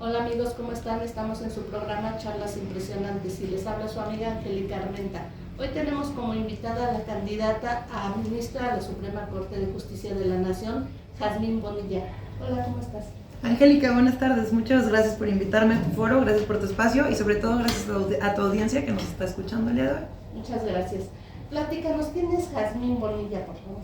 Hola amigos, ¿cómo están? Estamos en su programa Charlas Impresionantes y les habla su amiga Angélica Armenta. Hoy tenemos como invitada a la candidata a ministra de la Suprema Corte de Justicia de la Nación, Jazmín Bonilla. Hola, ¿cómo estás? Angélica, buenas tardes. Muchas gracias por invitarme a tu foro, gracias por tu espacio y sobre todo gracias a tu audiencia que nos está escuchando el día de hoy. Muchas gracias. Platícanos, ¿quién es Jazmín Bonilla, por favor?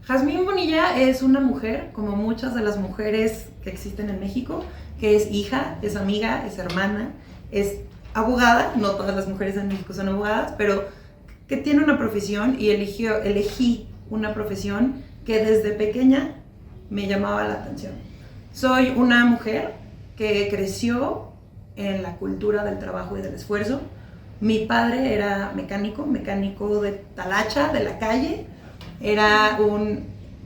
Jazmín Bonilla es una mujer, como muchas de las mujeres que existen en México, que es hija, es amiga, es hermana, es abogada. No todas las mujeres en México son abogadas, pero que tiene una profesión y elegí una profesión que desde pequeña me llamaba la atención. Soy una mujer que creció en la cultura del trabajo y del esfuerzo. Mi padre era mecánico de talacha, de la calle. Era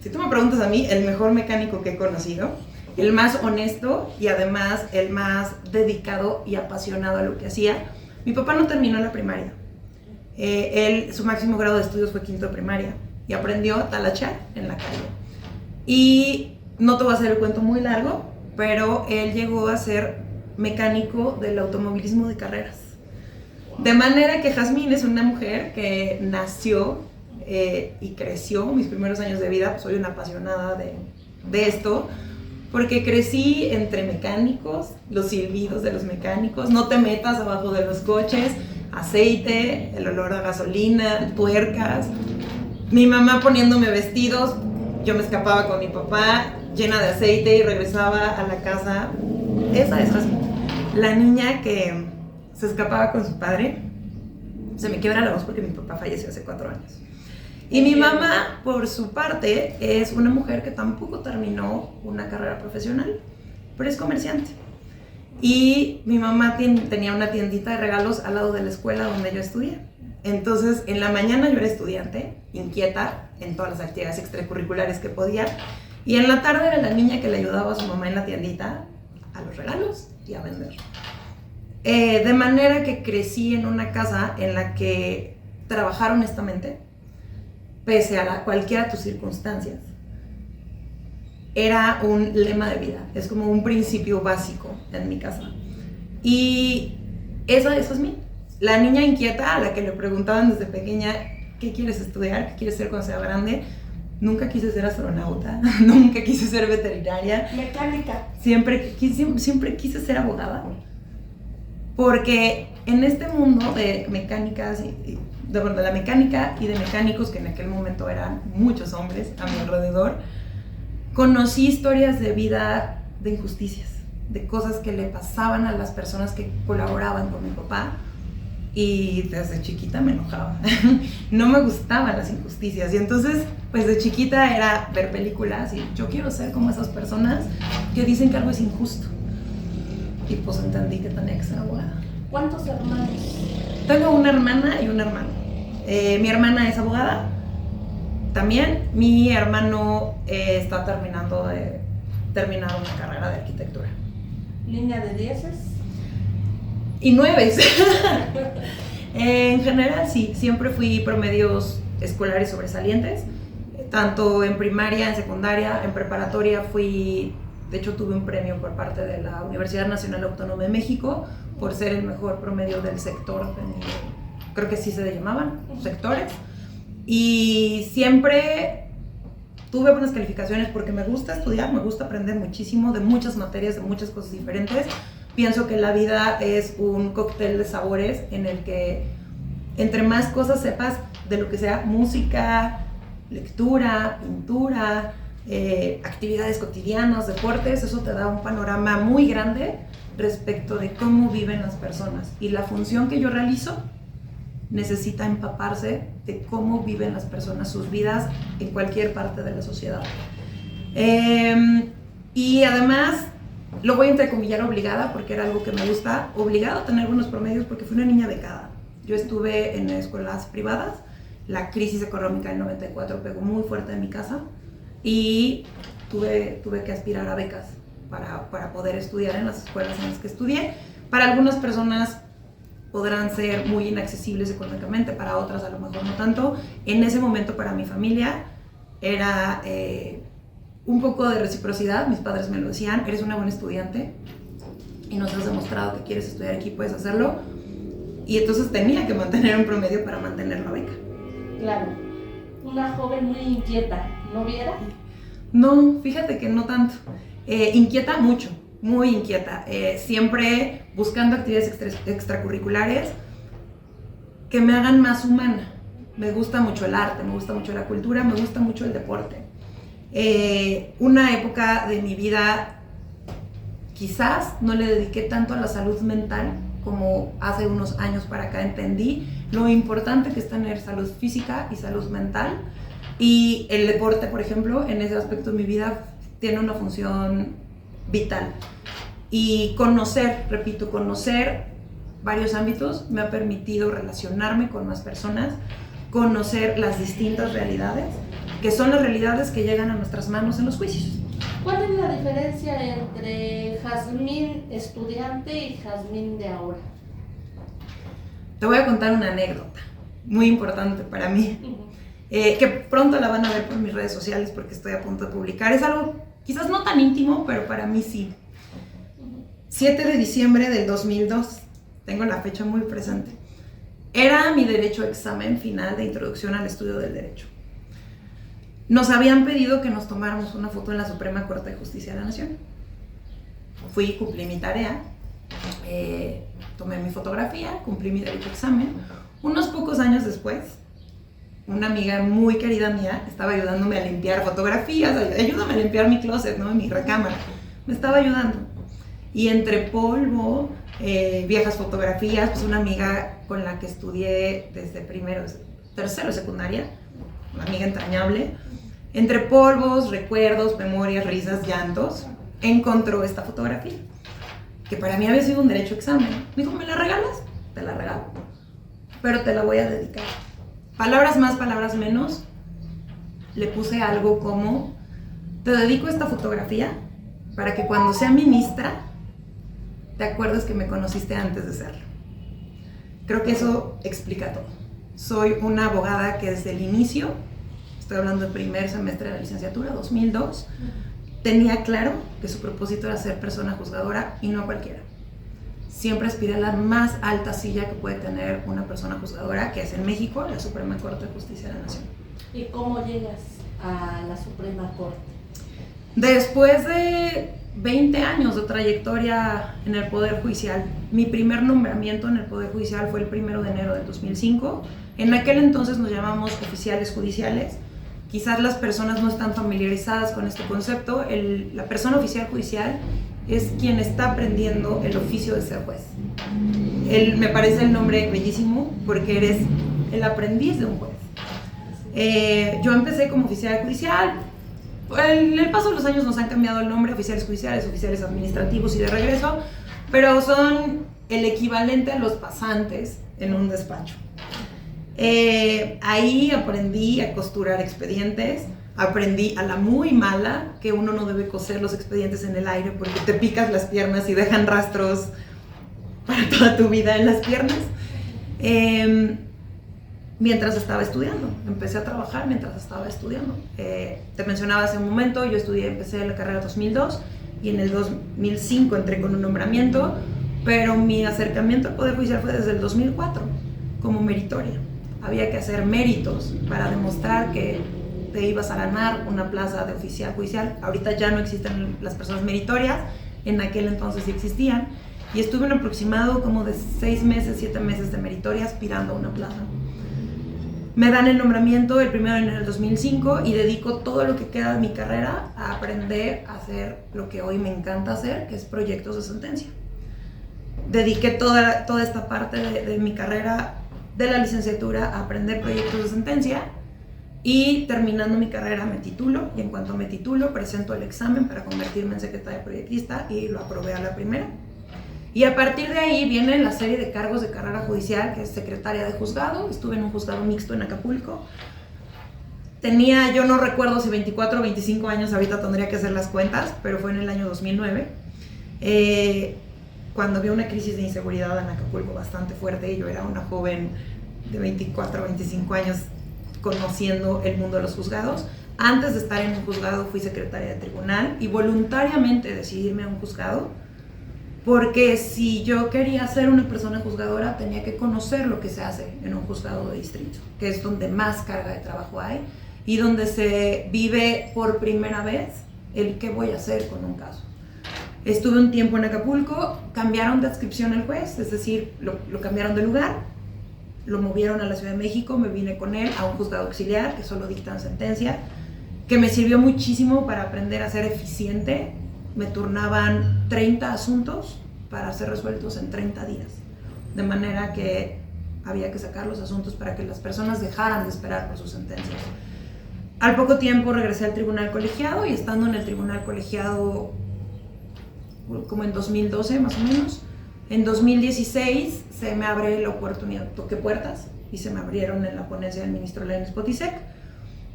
si tú me preguntas a mí, el mejor mecánico que he conocido, el más honesto y además el más dedicado y apasionado a lo que hacía. Mi papá no terminó la primaria. Su máximo grado de estudios fue quinto de primaria y aprendió a talachar en la calle. Y no te voy a hacer el cuento muy largo, pero él llegó a ser mecánico del automovilismo de carreras. De manera que Jazmín es una mujer que nació y creció mis primeros años de vida. Pues soy una apasionada de esto, porque crecí entre mecánicos, los silbidos de los mecánicos, no te metas abajo de los coches, aceite, el olor a gasolina, tuercas, mi mamá poniéndome vestidos, yo me escapaba con mi papá llena de aceite y regresaba a la casa. Esa es Jazmín, la niña que se escapaba con su padre. Se me quiebra la voz porque mi papá falleció hace 4 años. Y mi mamá, por su parte, es una mujer que tampoco terminó una carrera profesional, pero es comerciante. Y mi mamá tenía una tiendita de regalos al lado de la escuela donde yo estudié. Entonces, en la mañana yo era estudiante, inquieta en todas las actividades extracurriculares que podía. Y en la tarde era la niña que le ayudaba a su mamá en la tiendita a los regalos y a vender. De manera que crecí en una casa en la que trabajar honestamente, pese a cualquiera de tus circunstancias, era un lema de vida, es como un principio básico en mi casa. Y eso es mí, la niña inquieta a la que le preguntaban desde pequeña ¿qué quieres estudiar? ¿Qué quieres ser cuando sea grande? Nunca quise ser astronauta, nunca quise ser veterinaria. Mecánica. Siempre quise ser abogada, porque en este mundo de mecánicas de la mecánica y de mecánicos, que en aquel momento eran muchos hombres a mi alrededor, conocí historias de vida de injusticias, de cosas que le pasaban a las personas que colaboraban con mi papá, y desde chiquita me enojaba. No me gustaban las injusticias, y entonces pues de chiquita era ver películas y yo quiero ser como esas personas que dicen que algo es injusto, y pues entendí que tenía que ser abogada. ¿Cuántos hermanos? Tengo una hermana y un hermano. Mi hermana es abogada también. Mi hermano está terminando de terminar una carrera de arquitectura. ¿Línea de 10? Y 9. En general sí, siempre fui promedios escolares sobresalientes, tanto en primaria, en secundaria, en preparatoria de hecho tuve un premio por parte de la Universidad Nacional Autónoma de México por ser el mejor promedio del sector, creo que sí se llamaban sectores, y siempre tuve buenas calificaciones porque me gusta estudiar, me gusta aprender muchísimo de muchas materias, de muchas cosas diferentes. Pienso que la vida es un cóctel de sabores en el que entre más cosas sepas de lo que sea, música, lectura, pintura, actividades cotidianas, deportes, eso te da un panorama muy grande respecto de cómo viven las personas. Y la función que yo realizo necesita empaparse de cómo viven las personas sus vidas en cualquier parte de la sociedad. Y además lo voy a entrecomillar obligada, porque era algo que me gusta, obligada a tener buenos promedios porque fui una niña becada. Yo estuve en escuelas privadas, la crisis económica del 94 pegó muy fuerte en mi casa y tuve que aspirar a becas para poder estudiar en las escuelas en las que estudié. Para algunas personas podrán ser muy inaccesibles económicamente, para otras a lo mejor no tanto. En ese momento para mi familia era un poco de reciprocidad. Mis padres me lo decían: eres una buena estudiante, y nos has demostrado que quieres estudiar aquí, puedes hacerlo. Y entonces tenía que mantener un promedio para mantener la beca. Claro, una joven muy inquieta, ¿no viera? No, fíjate que no tanto. Inquieta mucho, muy inquieta. Siempre buscando actividades extracurriculares que me hagan más humana. Me gusta mucho el arte, me gusta mucho la cultura, me gusta mucho el deporte. Una época de mi vida quizás no le dediqué tanto a la salud mental como hace unos años para acá entendí lo importante que es tener salud física y salud mental. Y el deporte, por ejemplo, en ese aspecto de mi vida tiene una función vital. Y conocer varios ámbitos me ha permitido relacionarme con más personas, conocer las distintas realidades, que son las realidades que llegan a nuestras manos en los juicios. ¿Cuál es la diferencia entre Jazmín estudiante y Jazmín de ahora? Te voy a contar una anécdota muy importante para mí, que pronto la van a ver por mis redes sociales porque estoy a punto de publicar. Es algo quizás no tan íntimo, pero para mí sí. 7 de diciembre del 2002, tengo la fecha muy presente. Era mi derecho examen final de introducción al estudio del derecho. Nos habían pedido que nos tomáramos una foto en la Suprema Corte de Justicia de la Nación. Fui, cumplí mi tarea, tomé mi fotografía, cumplí mi derecho examen. Unos pocos años después, una amiga muy querida mía estaba ayudándome a limpiar fotografías, ayúdame a limpiar mi closet, ¿no? Mi recámara. Me estaba ayudando. Y entre polvo, viejas fotografías, pues una amiga con la que estudié desde tercero de secundaria, una amiga entrañable, entre polvos, recuerdos, memorias, risas, llantos, encontró esta fotografía, que para mí había sido un derecho examen. Me dijo, ¿me la regalas? Te la regalo, pero te la voy a dedicar. Palabras más, palabras menos, le puse algo como, te dedico esta fotografía para que cuando sea ministra, te acuerdes que me conociste antes de serlo. Creo que eso explica todo. Soy una abogada que desde el inicio, estoy hablando del primer semestre de la licenciatura, 2002, tenía claro que su propósito era ser persona juzgadora y no cualquiera. Siempre aspiré a la más alta silla que puede tener una persona juzgadora, que es en México, la Suprema Corte de Justicia de la Nación. ¿Y cómo llegas a la Suprema Corte? Después de 20 años de trayectoria en el Poder Judicial, mi primer nombramiento en el Poder Judicial fue el 1 de enero del 2005. En aquel entonces nos llamamos oficiales judiciales. Quizás las personas no están familiarizadas con este concepto. La persona oficial judicial es quien está aprendiendo el oficio de ser juez. Me parece el nombre bellísimo porque eres el aprendiz de un juez. Yo empecé como oficial judicial. En el paso de los años nos han cambiado el nombre, oficiales judiciales, oficiales administrativos y de regreso, pero son el equivalente a los pasantes en un despacho. Ahí aprendí a costurar expedientes, aprendí a la muy mala que uno no debe coser los expedientes en el aire porque te picas las piernas y dejan rastros para toda tu vida en las piernas. Mientras estaba estudiando, empecé a trabajar mientras estaba estudiando. Te mencionaba hace un momento, yo empecé la carrera en 2002 y en el 2005 entré con un nombramiento, pero mi acercamiento al Poder Judicial fue desde el 2004, como meritoria. Había que hacer méritos para demostrar que te ibas a ganar una plaza de oficial judicial. Ahorita ya no existen las personas meritorias, en aquel entonces sí existían, y estuve en aproximado como de 6 meses, 7 meses de meritoria aspirando a una plaza. Me dan el nombramiento el 1 de enero del 2005 y dedico todo lo que queda de mi carrera a aprender a hacer lo que hoy me encanta hacer, que es proyectos de sentencia. Dediqué toda esta parte de mi carrera de la licenciatura a aprender proyectos de sentencia y terminando mi carrera me titulo, y en cuanto me titulo presento el examen para convertirme en secretaria proyectista y lo aprobé a la primera. Y a partir de ahí viene la serie de cargos de carrera judicial, que es secretaria de juzgado. Estuve en un juzgado mixto en Acapulco. Tenía, yo no recuerdo si 24 o 25 años, ahorita tendría que hacer las cuentas, pero fue en el año 2009, cuando había una crisis de inseguridad en Acapulco bastante fuerte. Yo era una joven de 24 o 25 años conociendo el mundo de los juzgados. Antes de estar en un juzgado fui secretaria de tribunal y voluntariamente decidí irme a un juzgado porque si yo quería ser una persona juzgadora tenía que conocer lo que se hace en un juzgado de distrito, que es donde más carga de trabajo hay y donde se vive por primera vez el qué voy a hacer con un caso. Estuve un tiempo en Acapulco, cambiaron de adscripción al juez, es decir, lo cambiaron de lugar, lo movieron a la Ciudad de México, me vine con él a un juzgado auxiliar que solo dictan sentencia, que me sirvió muchísimo para aprender a ser eficiente. Me turnaban 30 asuntos para ser resueltos en 30 días, de manera que había que sacar los asuntos para que las personas dejaran de esperar por sus sentencias. Al poco tiempo regresé al tribunal colegiado y estando en el tribunal colegiado como en 2012 más o menos, en 2016 se me abre la oportunidad, toqué puertas y se me abrieron en la ponencia del ministro Lenis Potisek,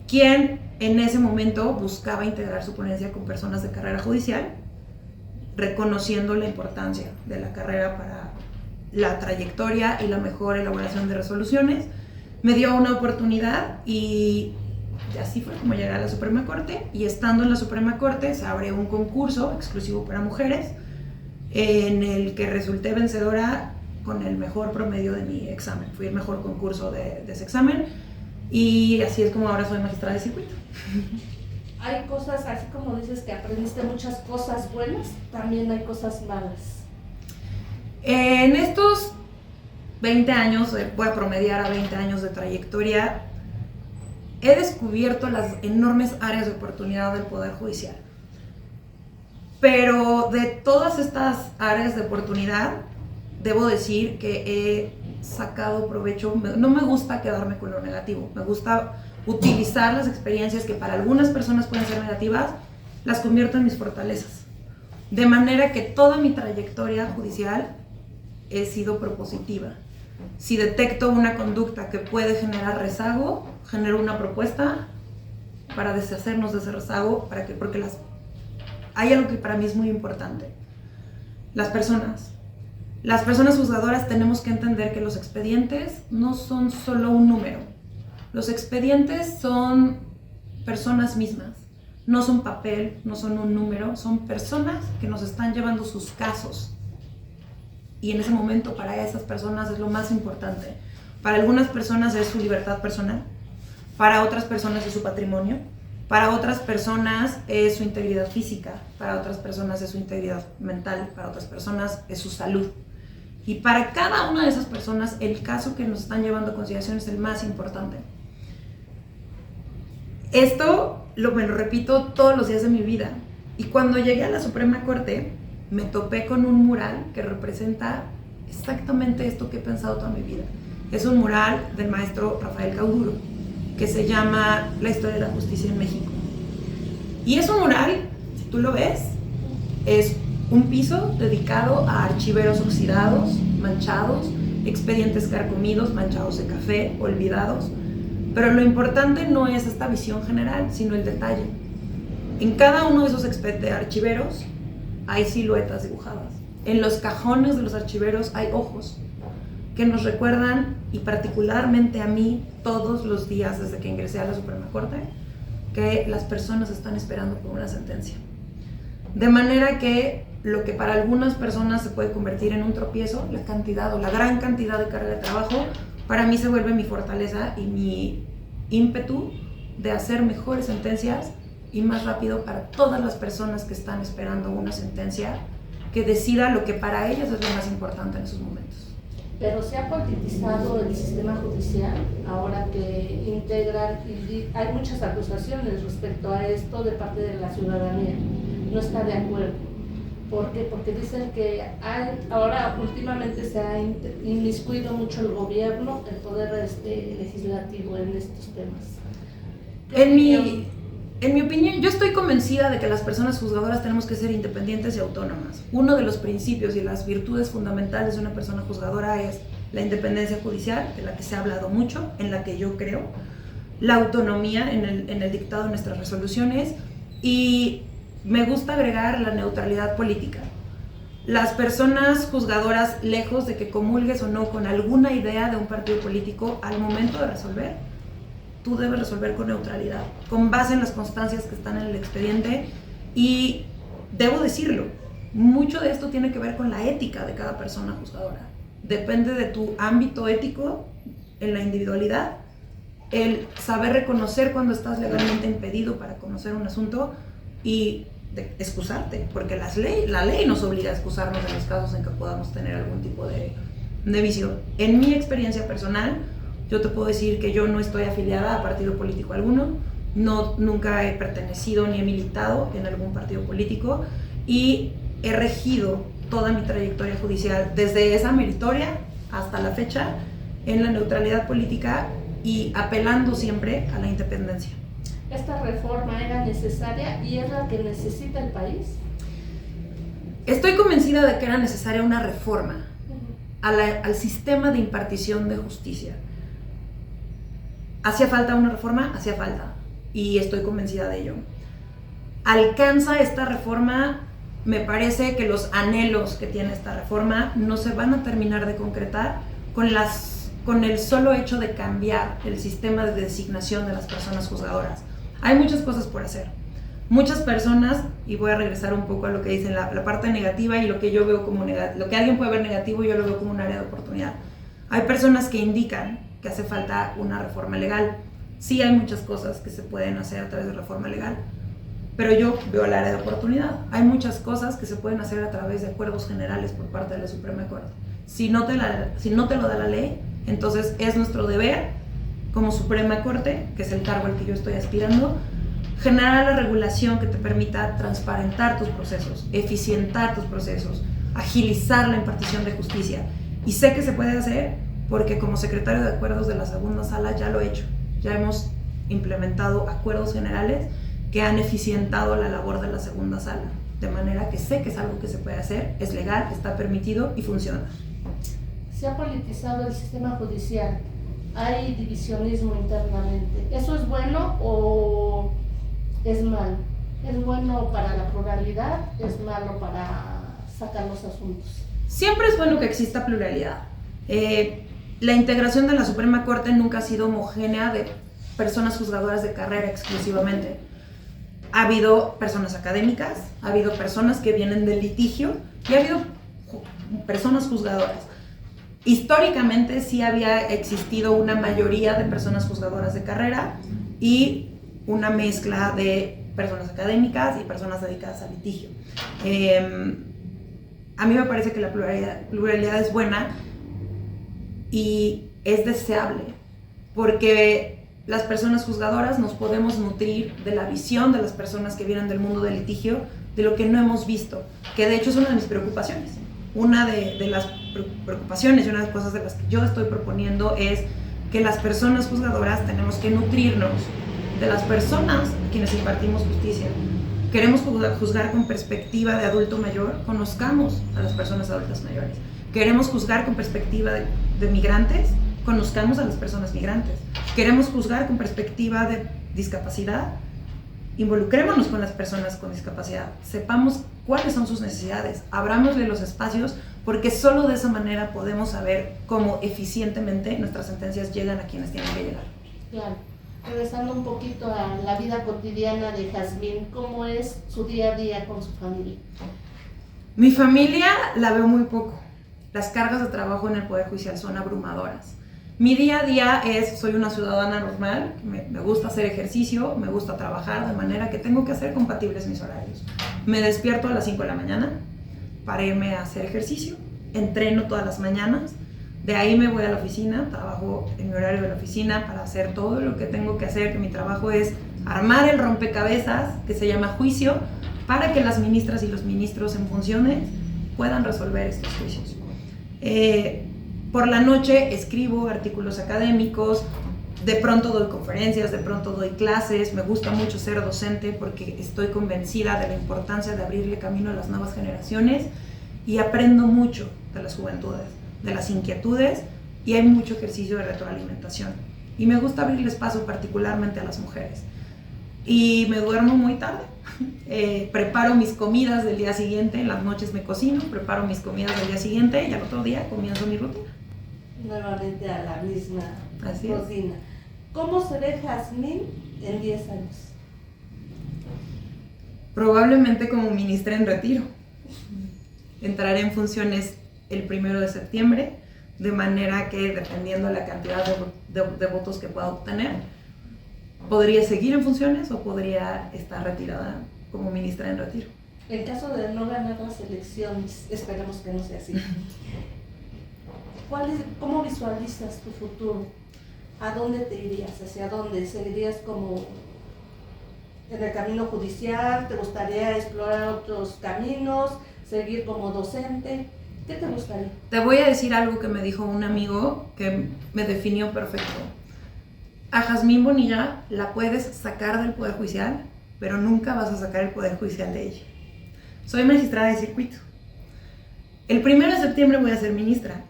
quien en ese momento buscaba integrar su ponencia con personas de carrera judicial, reconociendo la importancia de la carrera para la trayectoria y la mejor elaboración de resoluciones. Me dio una oportunidad y así fue como llegué a la Suprema Corte, y estando en la Suprema Corte se abre un concurso exclusivo para mujeres en el que resulté vencedora con el mejor promedio de mi examen. Fui el mejor concurso de ese examen y así es como ahora soy magistrada de circuito. Hay cosas, así como dices que aprendiste muchas cosas buenas, también hay cosas malas. En estos 20 años, voy a promediar a 20 años de trayectoria, he descubierto las enormes áreas de oportunidad del Poder Judicial. Pero de todas estas áreas de oportunidad, debo decir que he sacado provecho. No me gusta quedarme con lo negativo, me gusta utilizar las experiencias que para algunas personas pueden ser negativas, las convierto en mis fortalezas. De manera que toda mi trayectoria judicial he sido propositiva. Si detecto una conducta que puede generar rezago, genero una propuesta para deshacernos de ese rezago, porque hay algo que para mí es muy importante. Las personas juzgadoras tenemos que entender que los expedientes no son solo un número. Los expedientes son personas mismas, no son papel, no son un número, son personas que nos están llevando sus casos. Y en ese momento para esas personas es lo más importante. Para algunas personas es su libertad personal, para otras personas es su patrimonio, para otras personas es su integridad física, para otras personas es su integridad mental, para otras personas es su salud. Y para cada una de esas personas el caso que nos están llevando a consideración es el más importante. Esto me lo repito todos los días de mi vida. Y cuando llegué a la Suprema Corte, me topé con un mural que representa exactamente esto que he pensado toda mi vida. Es un mural del maestro Rafael Cauduro, que se llama La historia de la justicia en México. Y es un mural, si tú lo ves, es un piso dedicado a archiveros oxidados, manchados, expedientes carcomidos, manchados de café, olvidados. Pero lo importante no es esta visión general, sino el detalle. En cada uno de esos archiveros hay siluetas dibujadas. En los cajones de los archiveros hay ojos que nos recuerdan, y particularmente a mí, todos los días desde que ingresé a la Suprema Corte, que las personas están esperando por una sentencia. De manera que lo que para algunas personas se puede convertir en un tropiezo, la cantidad o la gran cantidad de carga de trabajo, para mí se vuelve mi fortaleza y mi ímpetu de hacer mejores sentencias y más rápido para todas las personas que están esperando una sentencia que decida lo que para ellas es lo más importante en esos momentos. Pero se ha politizado el sistema judicial ahora que integran, y hay muchas acusaciones respecto a esto de parte de la ciudadanía. No está de acuerdo. ¿Por qué? Porque dicen que ahora últimamente se ha inmiscuido mucho el gobierno, el poder legislativo en estos temas. En mi opinión, yo estoy convencida de que las personas juzgadoras tenemos que ser independientes y autónomas. Uno de los principios y las virtudes fundamentales de una persona juzgadora es la independencia judicial, de la que se ha hablado mucho, en la que yo creo, la autonomía en el dictado de nuestras resoluciones, y me gusta agregar la neutralidad política. Las personas juzgadoras, lejos de que comulgues o no con alguna idea de un partido político, al momento de resolver, tú debes resolver con neutralidad, con base en las constancias que están en el expediente. Y debo decirlo, mucho de esto tiene que ver con la ética de cada persona juzgadora. Depende de tu ámbito ético en la individualidad, el saber reconocer cuando estás legalmente impedido para conocer un asunto y excusarte, porque la ley nos obliga a excusarnos en los casos en que podamos tener algún tipo de vicio. En mi experiencia personal, yo te puedo decir que yo no estoy afiliada a partido político alguno, nunca he pertenecido ni he militado en algún partido político y he regido toda mi trayectoria judicial desde esa meritoria hasta la fecha en la neutralidad política y apelando siempre a la independencia. ¿Esta reforma era necesaria y es la que necesita el país? Estoy convencida de que era necesaria una reforma al sistema de impartición de justicia. ¿Hacía falta una reforma? Hacía falta. Y estoy convencida de ello. ¿Alcanza esta reforma? Me parece que los anhelos que tiene esta reforma no se van a terminar de concretar con el solo hecho de cambiar el sistema de designación de las personas juzgadoras. Hay muchas cosas por hacer. Muchas personas, y voy a regresar un poco a lo que dicen la parte negativa y lo que yo veo como lo que alguien puede ver negativo, yo lo veo como un área de oportunidad. Hay personas que indican que hace falta una reforma legal. Sí hay muchas cosas que se pueden hacer a través de reforma legal, pero yo veo el área de oportunidad. Hay muchas cosas que se pueden hacer a través de acuerdos generales por parte de la Suprema Corte. Si no te lo da la ley, entonces es nuestro deber como Suprema Corte, que es el cargo al que yo estoy aspirando, generar la regulación que te permita transparentar tus procesos, eficientar tus procesos, agilizar la impartición de justicia. Y sé que se puede hacer porque como secretario de acuerdos de la segunda sala ya lo he hecho. Ya hemos implementado acuerdos generales que han eficientado la labor de la segunda sala. De manera que sé que es algo que se puede hacer, es legal, está permitido y funciona. Se ha politizado el sistema judicial. Hay divisionismo internamente. ¿Eso es bueno o es malo? ¿Es bueno para la pluralidad? ¿Es malo para sacar los asuntos? Siempre es bueno que exista pluralidad. La integración de la Suprema Corte nunca ha sido homogénea de personas juzgadoras de carrera exclusivamente. Ha habido personas académicas, ha habido personas que vienen del litigio y ha habido personas juzgadoras. Históricamente sí había existido una mayoría de personas juzgadoras de carrera y una mezcla de personas académicas y personas dedicadas al litigio. A mí me parece que la pluralidad es buena y es deseable porque las personas juzgadoras nos podemos nutrir de la visión de las personas que vienen del mundo del litigio, de lo que no hemos visto, que de hecho es una de mis preocupaciones. Una de las preocupaciones y una de las cosas de las que yo estoy proponiendo es que las personas juzgadoras tenemos que nutrirnos de las personas a quienes impartimos justicia. Queremos juzgar con perspectiva de adulto mayor, conozcamos a las personas adultas mayores. Queremos juzgar con perspectiva de migrantes, conozcamos a las personas migrantes. Queremos juzgar con perspectiva de discapacidad, involucrémonos con las personas con discapacidad, sepamos cuáles son sus necesidades, abrámosle los espacios, porque solo de esa manera podemos saber cómo eficientemente nuestras sentencias llegan a quienes tienen que llegar. Claro. Regresando un poquito a la vida cotidiana de Jazmín, ¿cómo es su día a día con su familia? Mi familia la veo muy poco. Las cargas de trabajo en el Poder Judicial son abrumadoras. Mi día a día soy una ciudadana normal, me gusta hacer ejercicio, me gusta trabajar de manera que tengo que hacer compatibles mis horarios. Me despierto a las 5 de la mañana para irme a hacer ejercicio, entreno todas las mañanas, de ahí me voy a la oficina, trabajo en mi horario de la oficina para hacer todo lo que tengo que hacer, que mi trabajo es armar el rompecabezas que se llama juicio para que las ministras y los ministros en funciones puedan resolver estos juicios. Por la noche escribo artículos académicos, de pronto doy conferencias, de pronto doy clases. Me gusta mucho ser docente porque estoy convencida de la importancia de abrirle camino a las nuevas generaciones y aprendo mucho de las juventudes, de las inquietudes, y hay mucho ejercicio de retroalimentación. Y me gusta abrirles paso particularmente a las mujeres. Y me duermo muy tarde. Preparo mis comidas del día siguiente, en las noches me cocino, preparo mis comidas del día siguiente y al otro día comienzo mi rutina. Nuevamente a la misma Así cocina. ¿Cómo se ve Jazmín en 10 años? Probablemente como ministra en retiro. entraré en funciones el 1 de septiembre, de manera que dependiendo de la cantidad de votos que pueda obtener, podría seguir en funciones o podría estar retirada como ministra en retiro. En caso de no ganar las elecciones, esperemos que no sea así, ¿cómo visualizas tu futuro? ¿A dónde te irías? ¿Hacia dónde? ¿Seguirías como en el camino judicial? ¿Te gustaría explorar otros caminos? ¿Seguir como docente? ¿Qué te gustaría? Te voy a decir algo que me dijo un amigo que me definió perfecto. A Jazmín Bonilla la puedes sacar del Poder Judicial, pero nunca vas a sacar el Poder Judicial de ella. Soy magistrada de circuito. El 1 de septiembre voy a ser ministra.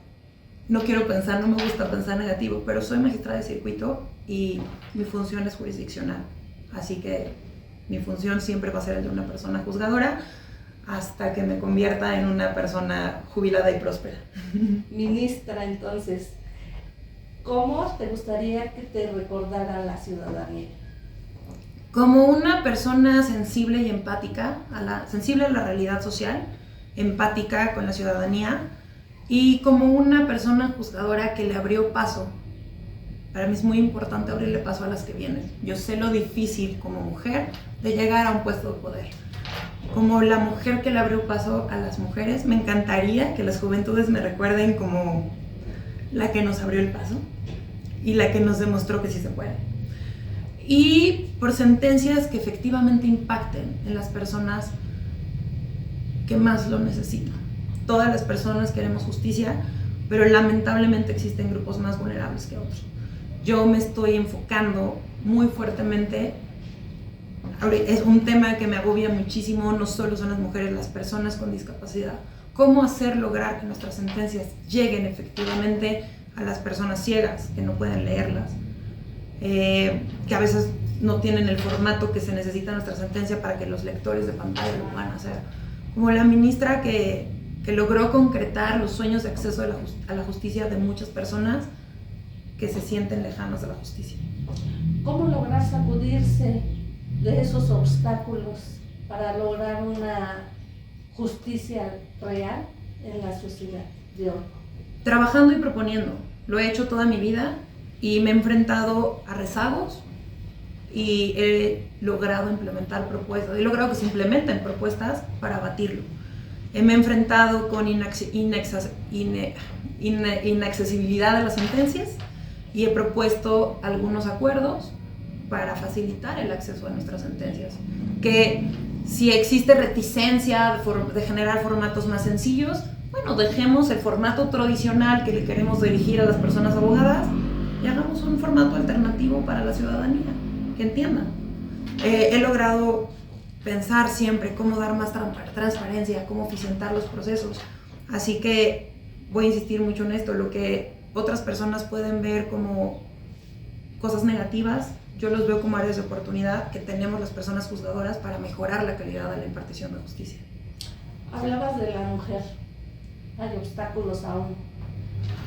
No quiero pensar, no me gusta pensar negativo, pero soy magistrada de circuito y mi función es jurisdiccional. Así que mi función siempre va a ser el de una persona juzgadora hasta que me convierta en una persona jubilada y próspera. Ministra, entonces, ¿cómo te gustaría que te recordara la ciudadanía? Como una persona sensible y empática, sensible a la realidad social, empática con la ciudadanía, y como una persona juzgadora que le abrió paso. Para mí es muy importante abrirle paso a las que vienen. Yo sé lo difícil como mujer de llegar a un puesto de poder. Como la mujer que le abrió paso a las mujeres, me encantaría que las juventudes me recuerden como la que nos abrió el paso y la que nos demostró que sí se puede. Y por sentencias que efectivamente impacten en las personas que más lo necesitan. Todas las personas queremos justicia, pero lamentablemente existen grupos más vulnerables que otros. Yo me estoy enfocando muy fuertemente, es un tema que me agobia muchísimo, no solo son las mujeres, las personas con discapacidad. ¿Cómo lograr que nuestras sentencias lleguen efectivamente a las personas ciegas, que no pueden leerlas? Que a veces no tienen el formato que se necesita en nuestra sentencia para que los lectores de pantalla lo puedan hacer. Como la ministra que logró concretar los sueños de acceso a la justicia de muchas personas que se sienten lejanas de la justicia. ¿Cómo lograr sacudirse de esos obstáculos para lograr una justicia real en la sociedad de hoy? Trabajando y proponiendo. Lo he hecho toda mi vida y me he enfrentado a rezagos y he logrado implementar propuestas, he logrado que se implementen propuestas para abatirlo. Me he enfrentado con inaccesibilidad de las sentencias y he propuesto algunos acuerdos para facilitar el acceso a nuestras sentencias. Que si existe reticencia de generar formatos más sencillos, bueno, dejemos el formato tradicional que le queremos dirigir a las personas abogadas y hagamos un formato alternativo para la ciudadanía, que entiendan. He logrado pensar siempre cómo dar más transparencia, cómo eficientar los procesos. Así que voy a insistir mucho en esto. Lo que otras personas pueden ver como cosas negativas, yo los veo como áreas de oportunidad que tenemos las personas juzgadoras para mejorar la calidad de la impartición de justicia. Hablabas de la mujer. Hay obstáculos aún.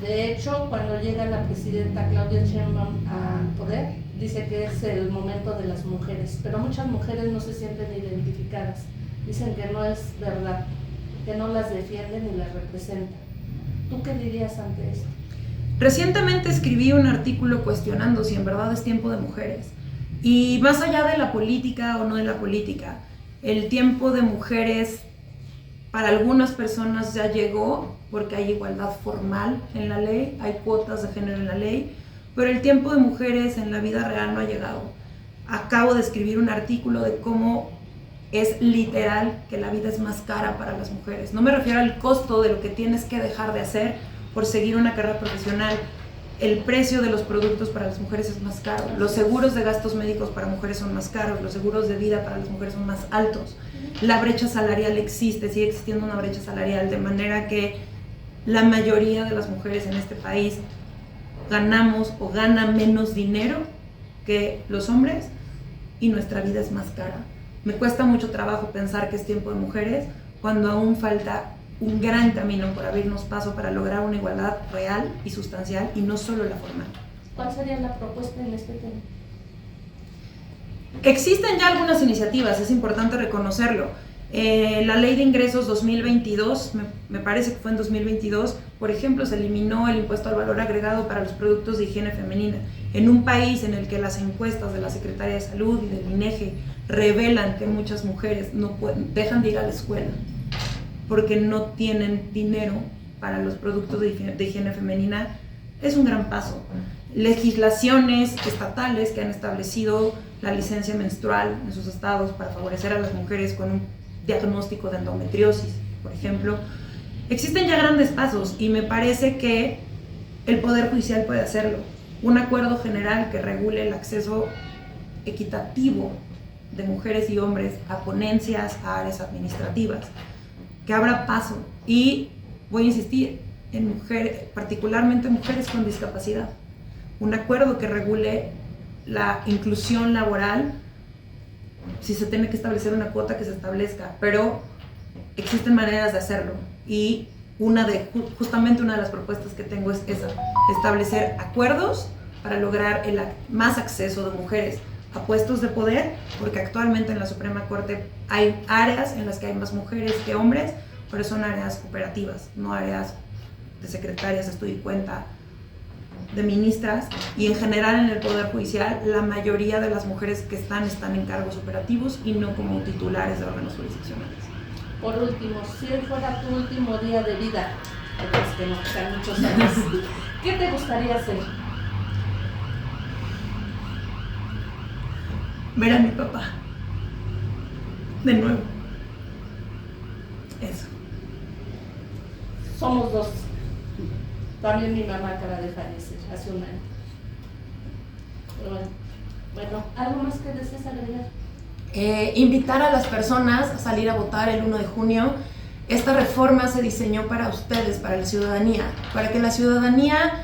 De hecho, cuando llega la presidenta Claudia Sheinbaum al poder, dice que es el momento de las mujeres, pero muchas mujeres no se sienten identificadas. Dicen que no es verdad, que no las defienden ni las representan. ¿Tú qué dirías ante esto? Recientemente escribí un artículo cuestionando si en verdad es tiempo de mujeres. Y más allá de la política o no de la política, el tiempo de mujeres para algunas personas ya llegó porque hay igualdad formal en la ley, hay cuotas de género en la ley, pero el tiempo de mujeres en la vida real no ha llegado. Acabo de escribir un artículo de cómo es literal que la vida es más cara para las mujeres. No me refiero al costo de lo que tienes que dejar de hacer por seguir una carrera profesional. El precio de los productos para las mujeres es más caro. Los seguros de gastos médicos para mujeres son más caros. Los seguros de vida para las mujeres son más altos. La brecha salarial existe, sigue existiendo una brecha salarial, de manera que la mayoría de las mujeres en este país ganamos o gana menos dinero que los hombres y nuestra vida es más cara. Me cuesta mucho trabajo pensar que es tiempo de mujeres cuando aún falta un gran camino por abrirnos paso para lograr una igualdad real y sustancial y no solo la formal. ¿Cuál sería la propuesta en este tema? Existen ya algunas iniciativas, es importante reconocerlo. La ley de ingresos 2022, me parece que fue en 2022, por ejemplo, se eliminó el impuesto al valor agregado para los productos de higiene femenina. En un país en el que las encuestas de la Secretaría de Salud y del INEGI revelan que muchas mujeres dejan de ir a la escuela porque no tienen dinero para los productos de higiene femenina, es un gran paso. Legislaciones estatales que han establecido la licencia menstrual en sus estados para favorecer a las mujeres con un diagnóstico de endometriosis, por ejemplo. Existen ya grandes pasos y me parece que el Poder Judicial puede hacerlo. Un acuerdo general que regule el acceso equitativo de mujeres y hombres a ponencias, a áreas administrativas, que abra paso, y voy a insistir en mujeres, particularmente mujeres con discapacidad. Un acuerdo que regule la inclusión laboral. Si se tiene que establecer una cuota, que se establezca, pero existen maneras de hacerlo, y justamente una de las propuestas que tengo es esa: establecer acuerdos para lograr más acceso de mujeres a puestos de poder, porque actualmente en la Suprema Corte hay áreas en las que hay más mujeres que hombres, pero son áreas operativas, no áreas de secretarias de estudio y cuenta, de ministras, y en general en el Poder Judicial la mayoría de las mujeres que están en cargos operativos y no como titulares de órganos jurisdiccionales. Por último, si hoy fuera tu último día de vida, porque es que no quedan muchos años, ¿qué te gustaría hacer? Ver a mi papá de nuevo. Eso. Somos dos. También mi mamá acaba de fallecer hace un año. Pero bueno, ¿algo más que desees agregar? Invitar a las personas a salir a votar el 1 de junio. Esta reforma se diseñó para ustedes, para la ciudadanía, para que la ciudadanía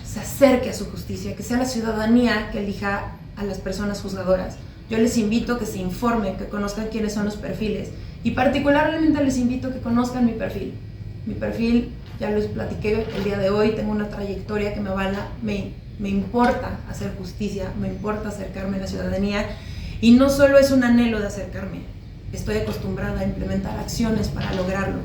se acerque a su justicia, que sea la ciudadanía que elija a las personas juzgadoras. Yo les invito a que se informen, que conozcan quiénes son los perfiles, y particularmente les invito a que conozcan mi perfil. Mi perfil, ya les platiqué el día de hoy, tengo una trayectoria que me avala, me importa hacer justicia, me importa acercarme a la ciudadanía, y no solo es un anhelo de acercarme, estoy acostumbrada a implementar acciones para lograrlo.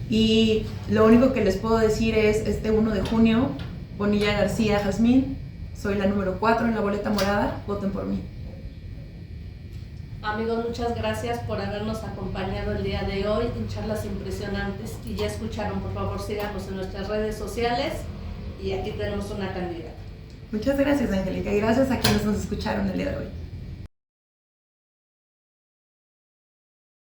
Y lo único que les puedo decir es, este 1 de junio, Bonilla García Jazmín, soy la número 4 en la boleta morada, voten por mí. Amigos, muchas gracias por habernos acompañado el día de hoy en Charlas Impresionantes, y ya escucharon, por favor síganos en nuestras redes sociales, y aquí tenemos una candidata. Muchas gracias, Angélica, y gracias a quienes nos escucharon el día de hoy.